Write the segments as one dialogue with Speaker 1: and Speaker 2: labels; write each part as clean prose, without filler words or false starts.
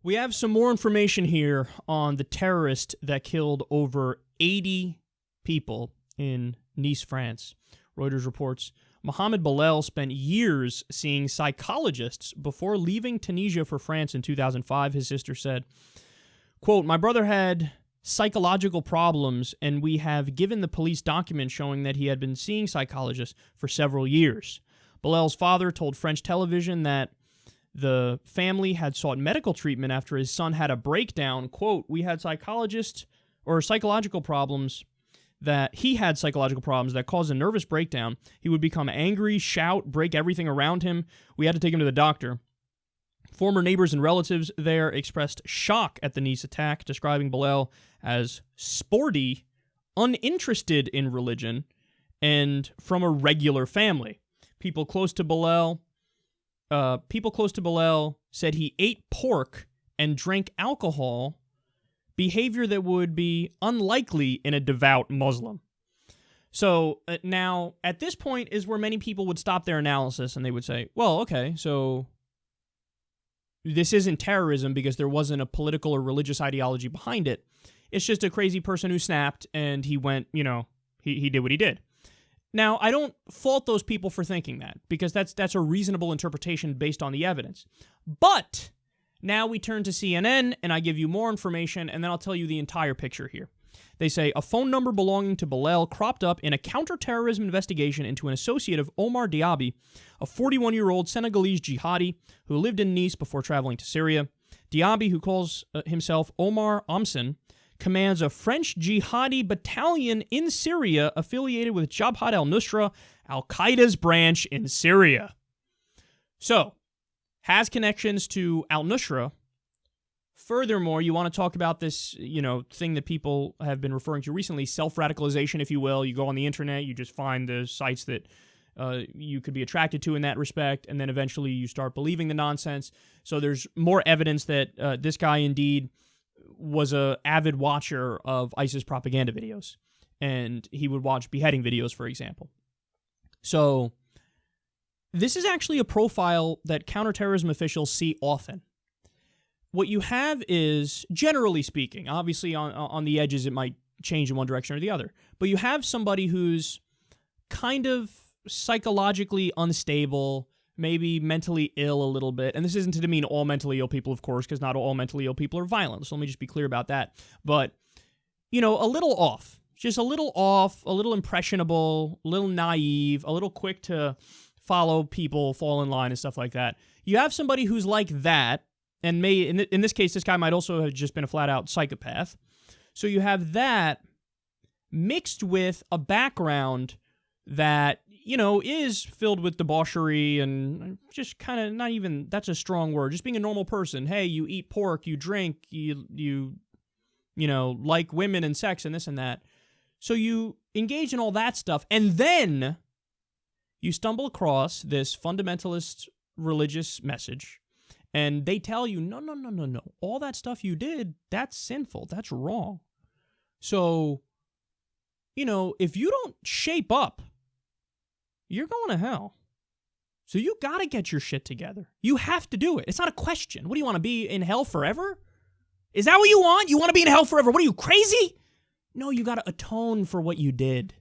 Speaker 1: We have some more information here on the terrorist that killed over 80 people in Nice, France. Reuters reports Mohamed Bellal spent years seeing psychologists before leaving Tunisia for France in 2005, his sister said. Quote, my brother had psychological problems, and we have given the police documents showing that he had been seeing psychologists for several years. Bellal's father told French television that the family had sought medical treatment after his son had a breakdown. Quote, we had psychological problems that he had psychological problems that caused a nervous breakdown. He would become angry, shout, break everything around him. We had to take him to the doctor. Former neighbors and relatives there expressed shock at the Nice attack, describing Bellal as sporty, uninterested in religion, and from a regular family. People close to Bellal said he ate pork and drank alcohol, behavior that would be unlikely in a devout Muslim. So now, at this point is where many people would stop their analysis and they would say, well, okay, so this isn't terrorism because there wasn't a political or religious ideology behind it. It's just a crazy person who snapped and he went, he did what he did. Now, I don't fault those people for thinking that because that's a reasonable interpretation based on the evidence. But now we turn to CNN and I give you more information and then I'll tell you the entire picture here. They say a phone number belonging to Bellal cropped up in a counterterrorism investigation into an associate of Omar Diaby, a 41-year-old Senegalese jihadi who lived in Nice before traveling to Syria. Diaby, who calls himself Omar Amsen, commands a French jihadi battalion in Syria affiliated with Jabhat al-Nusra, al-Qaeda's branch in Syria. So, has connections to al-Nusra. Furthermore, you want to talk about this, thing that people have been referring to recently, self-radicalization, if you will. You go on the internet, you just find the sites that you could be attracted to in that respect, and then eventually you start believing the nonsense. So there's more evidence that this guy indeed was an avid watcher of ISIS propaganda videos, and he would watch beheading videos, for example. So this is actually a profile that counterterrorism officials see often. What you have is, generally speaking, obviously on the edges it might change in one direction or the other, but you have somebody who's kind of psychologically unstable, maybe mentally ill a little bit, and this isn't to demean all mentally ill people, of course, because not all mentally ill people are violent, so let me just be clear about that, but, a little off, just a little off, a little impressionable, a little naive, a little quick to follow people, fall in line, and stuff like that. You have somebody who's like that, and in this case, this guy might also have just been a flat-out psychopath. So you have that mixed with a background that, is filled with debauchery and just kind of not even, that's a strong word, just being a normal person. Hey, you eat pork, you drink, you like women and sex and this and that. So you engage in all that stuff, and then you stumble across this fundamentalist religious message, and they tell you, no, all that stuff you did, that's sinful, that's wrong. So, if you don't shape up, you're going to hell. So you got to get your shit together. You have to do it. It's not a question. What do you want to be in hell forever? Is that what you want? You want to be in hell forever? What are you, crazy? No, you got to atone for what you did.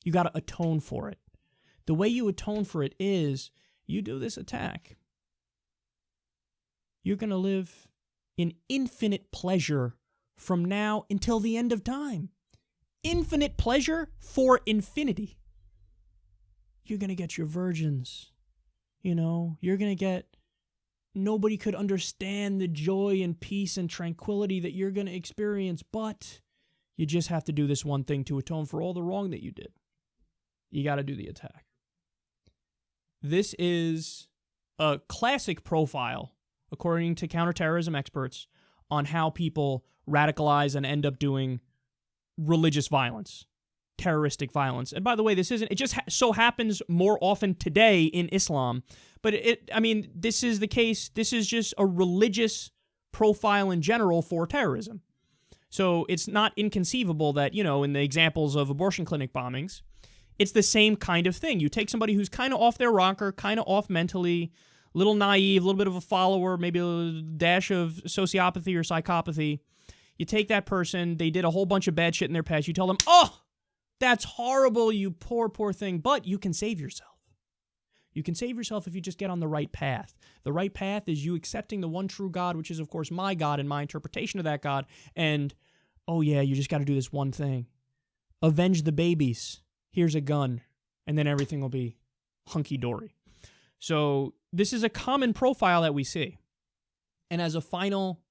Speaker 1: You got to atone for it. The way you atone for it is you do this attack. You're going to live in infinite pleasure from now until the end of time. Infinite pleasure for infinity. You're going to get your virgins. You're going to get... Nobody could understand the joy and peace and tranquility that you're going to experience, but you just have to do this one thing to atone for all the wrong that you did. You got to do the attack. This is a classic profile, according to counterterrorism experts, on how people radicalize and end up doing religious violence, terroristic violence. And by the way, it just so happens more often today in Islam, but this is the case. This is just a religious profile in general for terrorism. So it's not inconceivable that, in the examples of abortion clinic bombings, it's the same kind of thing. You take somebody who's kind of off their rocker, kind of off mentally, little naive, a little bit of a follower, maybe a dash of sociopathy or psychopathy. You take that person, they did a whole bunch of bad shit in their past. You tell them, oh, that's horrible, you poor, poor thing. But you can save yourself. You can save yourself if you just get on the right path. The right path is you accepting the one true God, which is, of course, my God and my interpretation of that God. And, oh yeah, you just got to do this one thing. Avenge the babies. Here's a gun. And then everything will be hunky-dory. So this is a common profile that we see. And as a final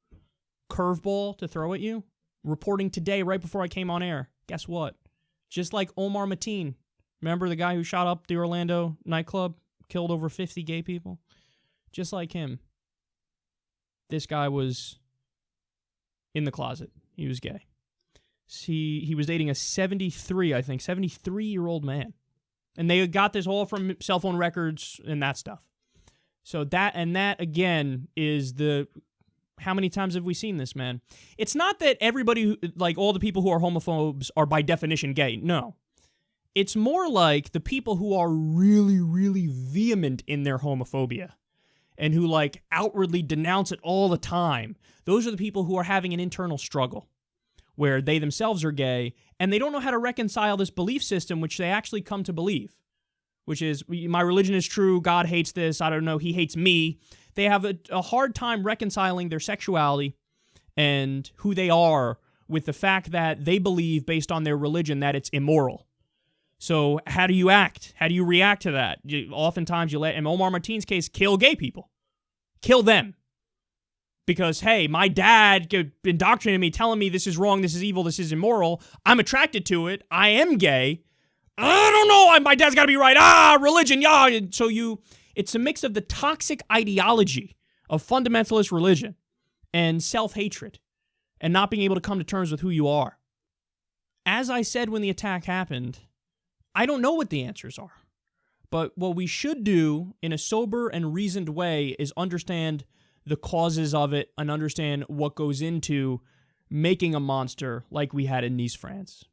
Speaker 1: curveball to throw at you, reporting today right before I came on air, guess what? Just like Omar Mateen, remember the guy who shot up the Orlando nightclub, killed over 50 gay people? Just like him, this guy was in the closet. He was gay. He was dating a 73-year-old man. And they got this all from cell phone records and that stuff. So that again is how many times have we seen this, man? It's not that everybody, like all the people who are homophobes are by definition gay. No. It's more like the people who are really, really vehement in their homophobia and who like outwardly denounce it all the time. Those are the people who are having an internal struggle where they themselves are gay and they don't know how to reconcile this belief system which they actually come to believe, which is my religion is true, God hates this, I don't know, he hates me. They have a hard time reconciling their sexuality and who they are with the fact that they believe based on their religion that it's immoral. So how do you act? How do you react to that? Oftentimes you let, in Omar Mateen's case, kill gay people. Kill them. Because, hey, my dad indoctrinated me, telling me this is wrong, this is evil, this is immoral. I'm attracted to it. I am gay. I don't know. My dad's got to be right. Religion, yeah. So it's a mix of the toxic ideology of fundamentalist religion and self-hatred and not being able to come to terms with who you are. As I said when the attack happened, I don't know what the answers are. But what we should do in a sober and reasoned way is understand the causes of it and understand what goes into making a monster like we had in Nice, France.